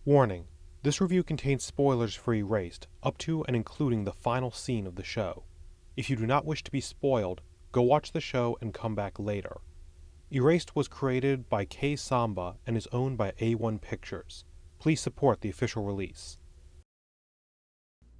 Warning: this review contains spoilers for Erased, up to and including the final scene of the show. If you do not wish to be spoiled, go watch the show and come back later. Erased was created by Kei Samba and is owned by A1 Pictures. Please support the official release.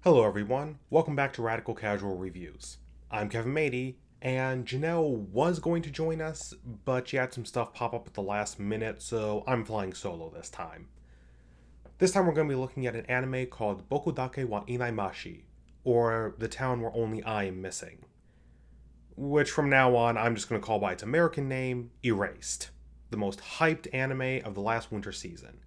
Hello everyone, welcome back to Radical Casual Reviews. I'm Kevin Matyi, and Janelle was going to join us, but she had some stuff pop up at the last minute, so I'm flying solo this time. This time we're going to be looking at an anime called Boku Dake wa Inaimashi, or The Town Where Only I Am Missing. Which from now on I'm just going to call by its American name, Erased, the most hyped anime of the last winter season.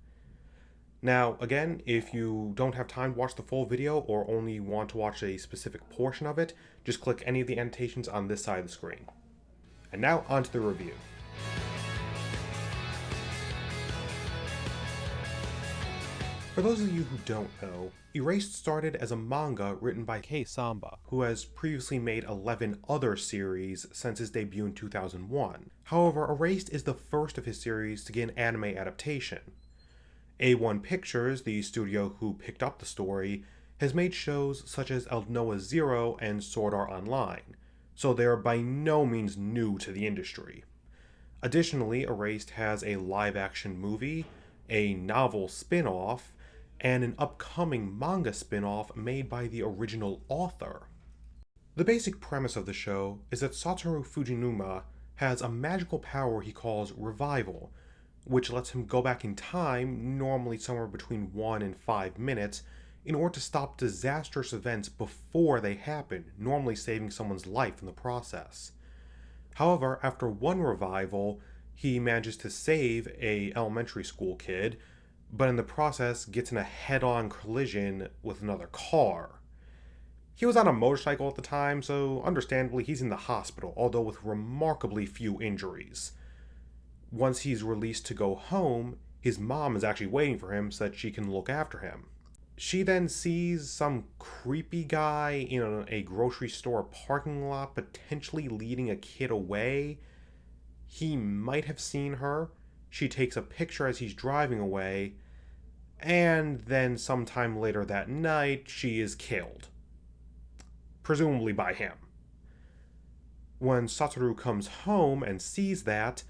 Now, again, if you don't have time to watch the full video or only want to watch a specific portion of it, just click any of the annotations on this side of the screen. And now, on to the review. For those of you who don't know, Erased started as a manga written by Kei Samba, who has previously made 11 other series since his debut in 2001. However, Erased is the first of his series to get an anime adaptation. A1 Pictures, the studio who picked up the story, has made shows such as El Noah Zero and Sword Art Online, so they are by no means new to the industry. Additionally, Erased has a live-action movie, a novel spin-off, and an upcoming manga spin-off made by the original author. The basic premise of the show is that Satoru Fujinuma has a magical power he calls Revival, which lets him go back in time, normally somewhere between 1 and 5 minutes, in order to stop disastrous events before they happen, normally saving someone's life in the process. However, after one revival, he manages to save a elementary school kid, but in the process gets in a head-on collision with another car. He was on a motorcycle at the time, so understandably he's in the hospital, although with remarkably few injuries. Once he's released to go home, his mom is actually waiting for him so that she can look after him. She then sees some creepy guy in a grocery store parking lot potentially leading a kid away. He might have seen her. She takes a picture as he's driving away, and then sometime later that night, she is killed. Presumably by him. When Satoru comes home and sees that,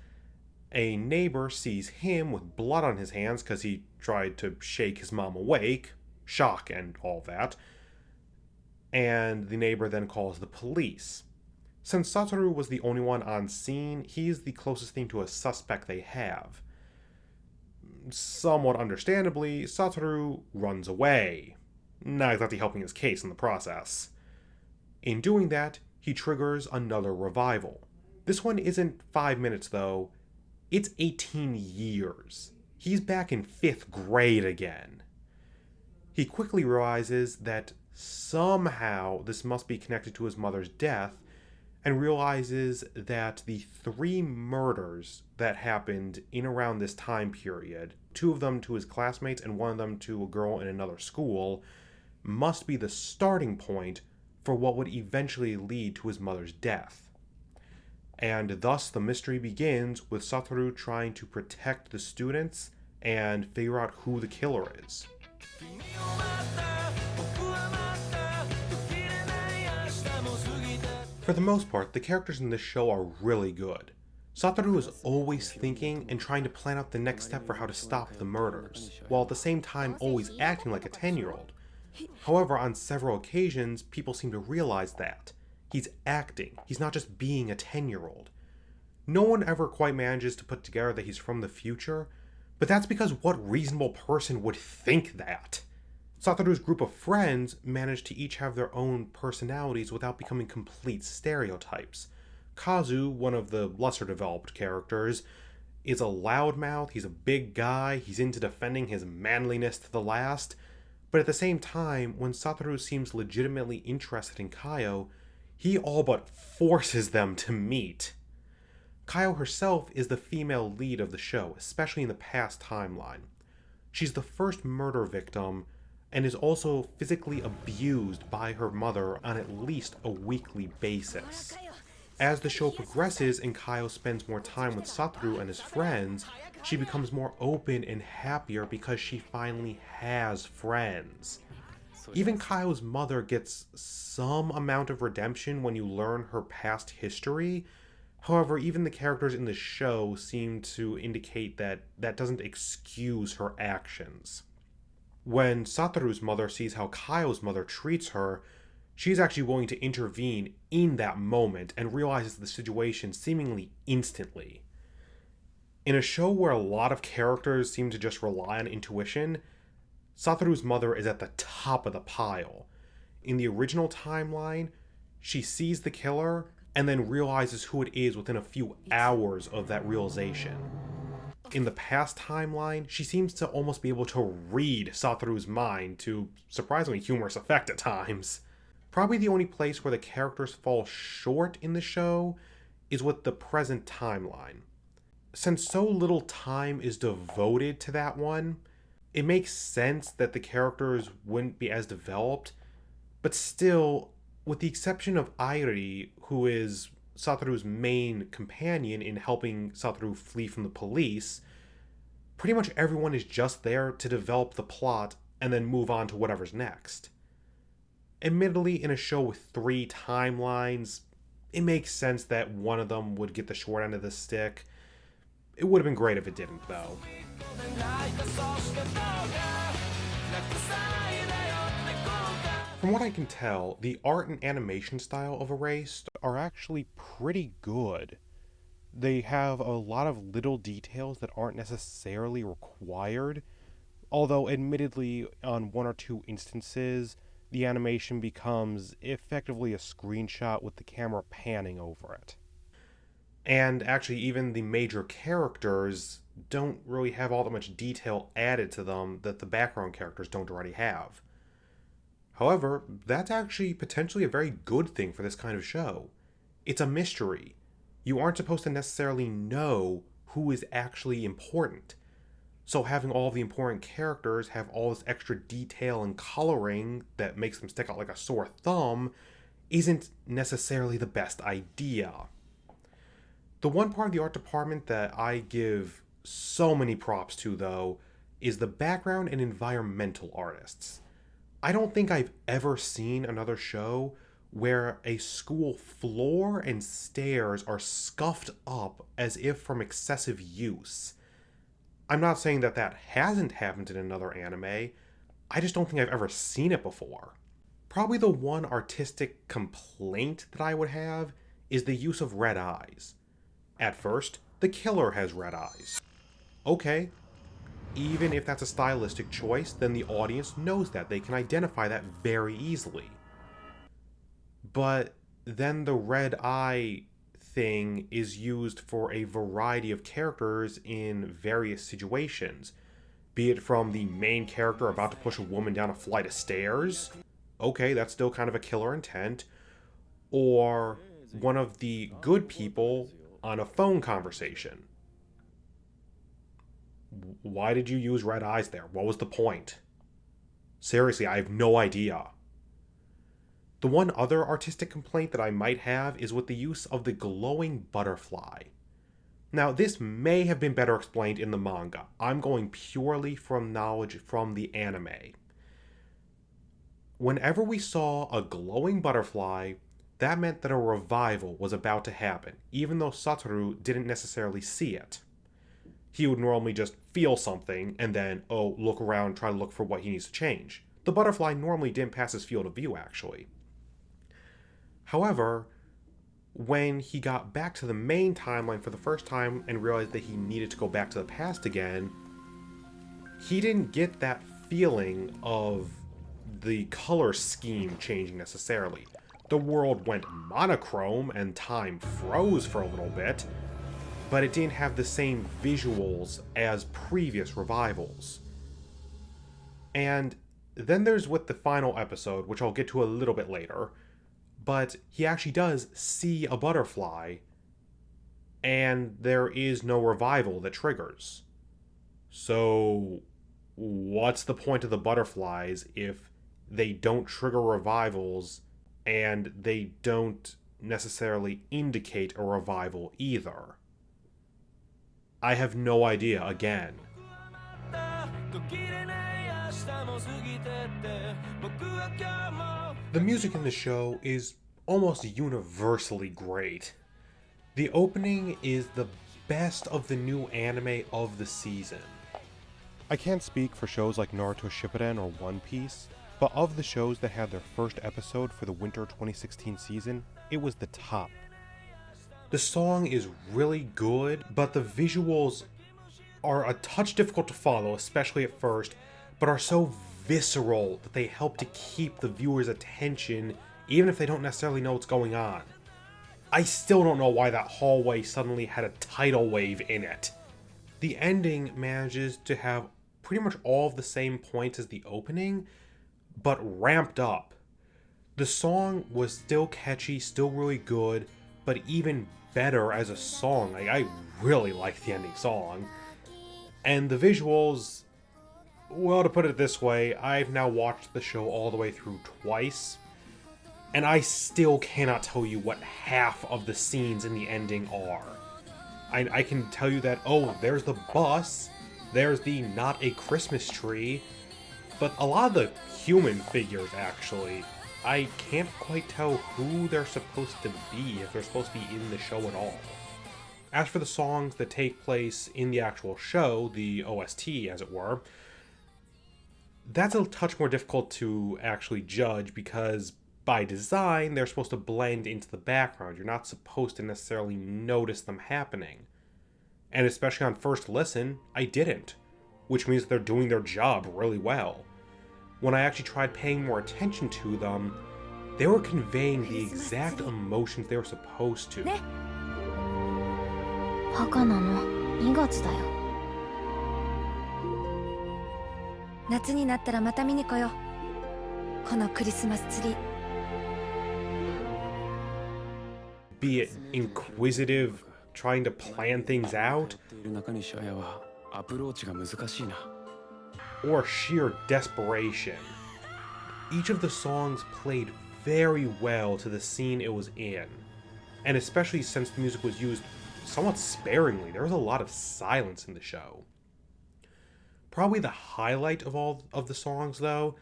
a neighbor sees him with blood on his hands because he tried to shake his mom awake, shock and all that, and the neighbor then calls the police. Since Satoru was the only one on scene, he's the closest thing to a suspect they have. Somewhat understandably, Satoru runs away, not exactly helping his case in the process. In doing that, he triggers another revival. This one isn't 5 minutes though, it's 18 years. He's back in 5th grade again. He quickly realizes that somehow this must be connected to his mother's death, and realizes that the 3 murders that happened in around this time period, 2 of them to his classmates and 1 of them to a girl in another school, must be the starting point for what would eventually lead to his mother's death. And thus the mystery begins with Satoru trying to protect the students and figure out who the killer is. For the most part, the characters in this show are really good. Satoru is always thinking and trying to plan out the next step for how to stop the murders, while at the same time always acting like a 10-year-old. However, on several occasions, people seem to realize that. He's acting, he's not just being a 10-year-old. No one ever quite manages to put together that he's from the future, but that's because what reasonable person would think that? Satoru's group of friends manage to each have their own personalities without becoming complete stereotypes. Kazu, one of the lesser developed characters, is a loudmouth, he's a big guy, he's into defending his manliness to the last, but at the same time, when Satoru seems legitimately interested in Kaio, he all but forces them to meet. Kaio herself is the female lead of the show, especially in the past timeline. She's the first murder victim, and is also physically abused by her mother on at least a weekly basis. As the show progresses and Kyle spends more time with Satoru and his friends, she becomes more open and happier because she finally has friends. Even Kyle's mother gets some amount of redemption when you learn her past history. However, even the characters in the show seem to indicate that that doesn't excuse her actions. When Satoru's mother sees how Kyle's mother treats her, she's actually willing to intervene in that moment and realizes the situation seemingly instantly. In a show where a lot of characters seem to just rely on intuition, Satoru's mother is at the top of the pile. In the original timeline, she sees the killer and then realizes who it is within a few hours of that realization. In the past timeline, she seems to almost be able to read Satoru's mind to surprisingly humorous effect at times. Probably the only place where the characters fall short in the show is with the present timeline. Since so little time is devoted to that one, it makes sense that the characters wouldn't be as developed, but still, with the exception of Airi, who is Satoru's main companion in helping Satoru flee from the police, pretty much everyone is just there to develop the plot and then move on to whatever's next. Admittedly, in a show with 3 timelines, it makes sense that one of them would get the short end of the stick. It would have been great if it didn't, though. From what I can tell, the art and animation style of Erased are actually pretty good. They have a lot of little details that aren't necessarily required, although admittedly on 1 or 2 instances, the animation becomes effectively a screenshot with the camera panning over it. And actually, even the major characters don't really have all that much detail added to them that the background characters don't already have. However, that's actually potentially a very good thing for this kind of show. It's a mystery. You aren't supposed to necessarily know who is actually important. So having all the important characters have all this extra detail and coloring that makes them stick out like a sore thumb isn't necessarily the best idea. The one part of the art department that I give so many props to, though, is the background and environmental artists. I don't think I've ever seen another show where a school floor and stairs are scuffed up as if from excessive use. I'm not saying that that hasn't happened in another anime, I just don't think I've ever seen it before. Probably the one artistic complaint that I would have is the use of red eyes. At first, the killer has red eyes. Okay, even if that's a stylistic choice, then the audience knows that. They can identify that very easily. But then the red eye thing is used for a variety of characters in various situations. Be it from the main character about to push a woman down a flight of stairs. Okay, that's still kind of a killer intent. Or one of the good people on a phone conversation. Why did you use red eyes there? What was the point? Seriously, I have no idea. The one other artistic complaint that I might have is with the use of the glowing butterfly. Now, this may have been better explained in the manga. I'm going purely from knowledge from the anime. Whenever we saw a glowing butterfly, that meant that a revival was about to happen, even though Satoru didn't necessarily see it. He would normally just feel something and then, look around, try to look for what he needs to change. The butterfly normally didn't pass his field of view, actually. However, when he got back to the main timeline for the first time and realized that he needed to go back to the past again, he didn't get that feeling of the color scheme changing necessarily. The world went monochrome and time froze for a little bit, but it didn't have the same visuals as previous revivals. And then there's with the final episode, which I'll get to a little bit later, but he actually does see a butterfly, and there is no revival that triggers. So, what's the point of the butterflies if they don't trigger revivals and they don't necessarily indicate a revival either. I have no idea again. The music in the show is almost universally great. The opening is the best of the new anime of the season. I can't speak for shows like Naruto Shippuden or One Piece, but of the shows that had their first episode for the winter 2016 season, it was the top. The song is really good, but the visuals are a touch difficult to follow, especially at first, but are so visceral that they help to keep the viewer's attention even if they don't necessarily know what's going on. I still don't know why that hallway suddenly had a tidal wave in it. The ending manages to have pretty much all of the same points as the opening, but ramped up. The song was still catchy, still really good, but even better as a song. I really like the ending song. And the visuals, well, to put it this way, I've now watched the show all the way through twice, and I still cannot tell you what half of the scenes in the ending are. I can tell you that, oh, there's the bus, there's the not a Christmas tree, but a lot of the human figures, actually, I can't quite tell who they're supposed to be, if they're supposed to be in the show at all. As for the songs that take place in the actual show, the OST, as it were, that's a touch more difficult to actually judge because by design, they're supposed to blend into the background. You're not supposed to necessarily notice them happening. And especially on first listen, I didn't, which means they're doing their job really well. When I actually tried paying more attention to them, they were conveying the exact emotions they were supposed to. 墓なの2月だよ。夏になったらまた見に来よう。このクリスマスツリー。Be it inquisitive, trying to plan things out, or sheer desperation. Each of the songs played very well to the scene it was in, and especially since the music was used somewhat sparingly, there was a lot of silence in the show. Probably the highlight of all of the songs, though,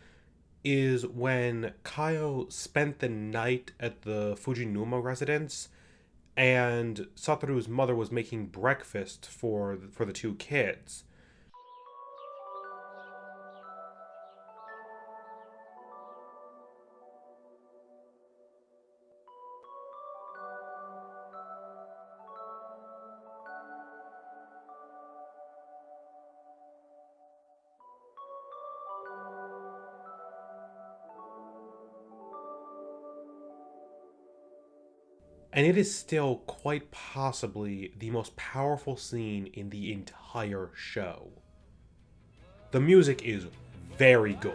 is when Kaio spent the night at the Fujinuma residence, and Satoru's mother was making breakfast for the two kids. And it is still quite possibly the most powerful scene in the entire show. The music is very good.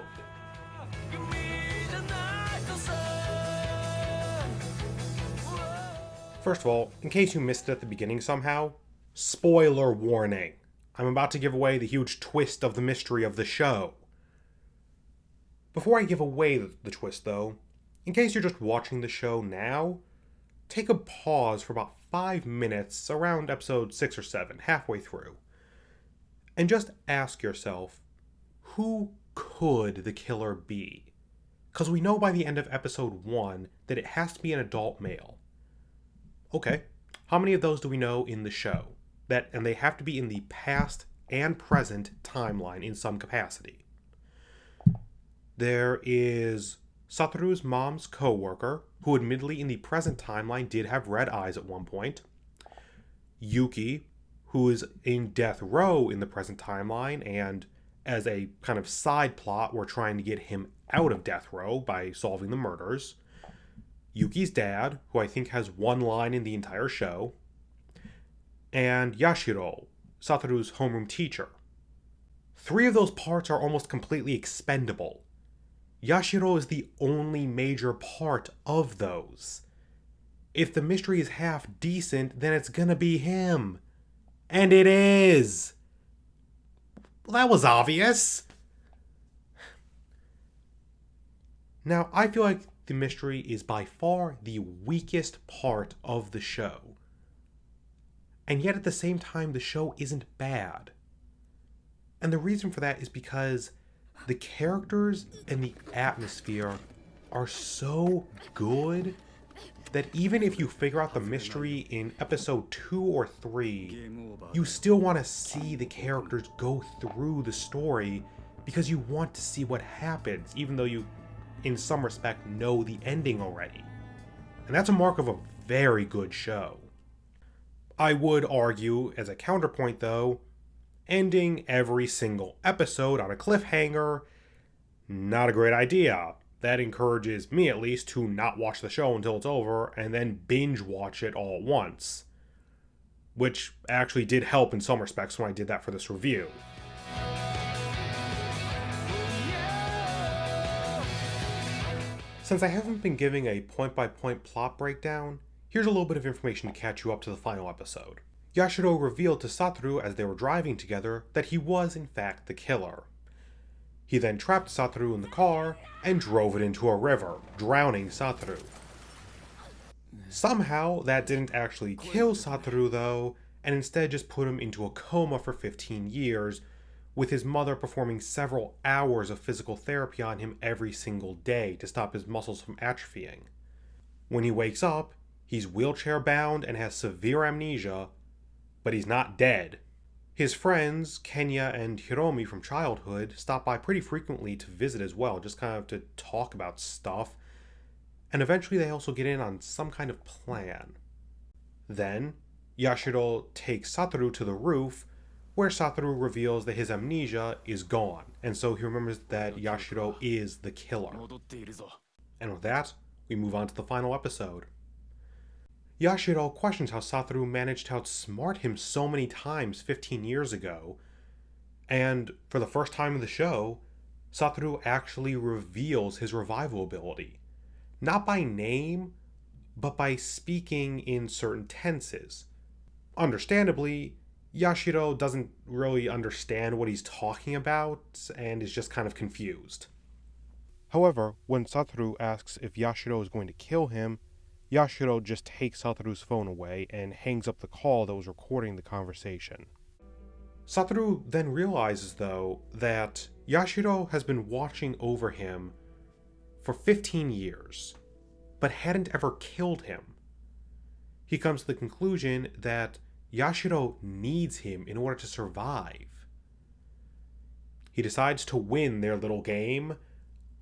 First of all, in case you missed it at the beginning somehow, spoiler warning. I'm about to give away the huge twist of the mystery of the show. Before I give away the twist, though, in case you're just watching the show now, take a pause for about 5 minutes around episode 6 or 7, halfway through, and just ask yourself, who could the killer be? Because we know by the end of episode 1 that it has to be an adult male. Okay, how many of those do we know in the show? And they have to be in the past and present timeline in some capacity. There is Satoru's mom's co-worker, who admittedly in the present timeline did have red eyes at one point. Yuki, who is in death row in the present timeline, and as a kind of side plot, we're trying to get him out of death row by solving the murders. Yuki's dad, who I think has one line in the entire show. And Yashiro, Satoru's homeroom teacher. 3 of those parts are almost completely expendable. Yashiro is the only major part of those. If the mystery is half decent, then it's gonna be him. And it is! Well, that was obvious. Now, I feel like the mystery is by far the weakest part of the show. And yet at the same time, the show isn't bad. And the reason for that is because the characters and the atmosphere are so good that even if you figure out the mystery in episode 2 or 3, you still want to see the characters go through the story because you want to see what happens, even though you, in some respect, know the ending already. And that's a mark of a very good show. I would argue, as a counterpoint though, ending every single episode on a cliffhanger, not a great idea. That encourages me, at least, to not watch the show until it's over and then binge watch it all at once. Which actually did help in some respects when I did that for this review. Since I haven't been giving a point-by-point plot breakdown, here's a little bit of information to catch you up to the final episode. Yashiro revealed to Satoru as they were driving together that he was in fact the killer. He then trapped Satoru in the car and drove it into a river, drowning Satoru. Somehow, that didn't actually kill Satoru though, and instead just put him into a coma for 15 years, with his mother performing several hours of physical therapy on him every single day to stop his muscles from atrophying. When he wakes up, he's wheelchair bound and has severe amnesia, but he's not dead. His friends, Kenya and Hiromi from childhood, stop by pretty frequently to visit as well, just kind of to talk about stuff, and eventually they also get in on some kind of plan. Then, Yashiro takes Satoru to the roof, where Satoru reveals that his amnesia is gone, and so he remembers that Yashiro is the killer. And with that, we move on to the final episode. Yashiro questions how Satoru managed to outsmart him so many times 15 years ago, and for the first time in the show, Satoru actually reveals his revival ability. Not by name, but by speaking in certain tenses. Understandably, Yashiro doesn't really understand what he's talking about, and is just kind of confused. However, when Satoru asks if Yashiro is going to kill him, Yashiro just takes Satoru's phone away and hangs up the call that was recording the conversation. Satoru then realizes, though, that Yashiro has been watching over him for 15 years, but hadn't ever killed him. He comes to the conclusion that Yashiro needs him in order to survive. He decides to win their little game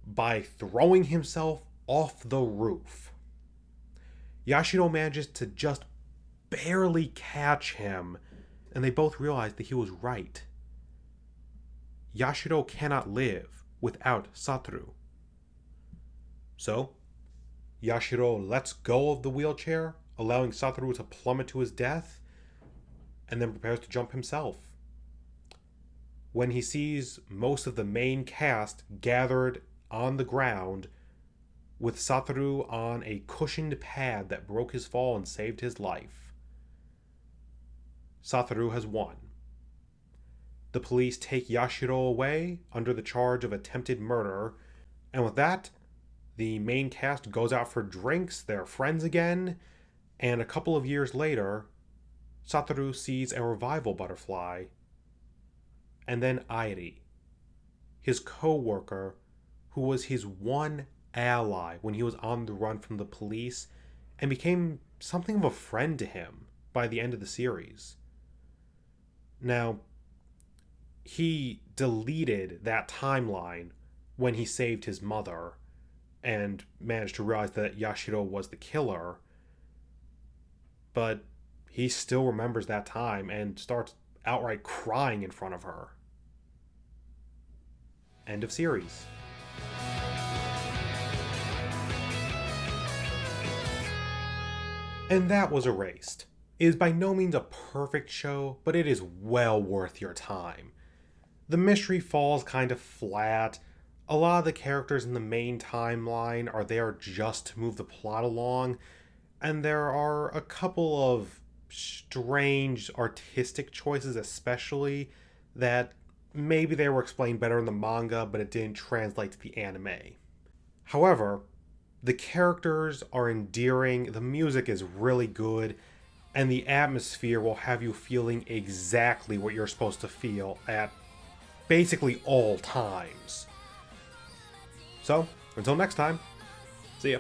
by throwing himself off the roof. Yashiro manages to just barely catch him, and they both realize that he was right. Yashiro cannot live without Satoru. So, Yashiro lets go of the wheelchair, allowing Satoru to plummet to his death, and then prepares to jump himself. When he sees most of the main cast gathered on the ground, with Satoru on a cushioned pad that broke his fall and saved his life, Satoru has won. The police take Yashiro away under the charge of attempted murder, and with that, the main cast goes out for drinks, they're friends again, and a couple of years later, Satoru sees a revival butterfly, and then Airi, his co-worker, who was his one ally when he was on the run from the police, and became something of a friend to him by the end of the series. Now, he deleted that timeline when he saved his mother and managed to realize that Yashiro was the killer, but he still remembers that time and starts outright crying in front of her. End of series. And that was Erased. It is by no means a perfect show, but it is well worth your time. The mystery falls kind of flat. A lot of the characters in the main timeline are there just to move the plot along, and there are a couple of strange artistic choices especially that maybe they were explained better in the manga, but it didn't translate to the anime. However, The characters are endearing, the music is really good, and the atmosphere will have you feeling exactly what you're supposed to feel at basically all times. So, until next time, see ya.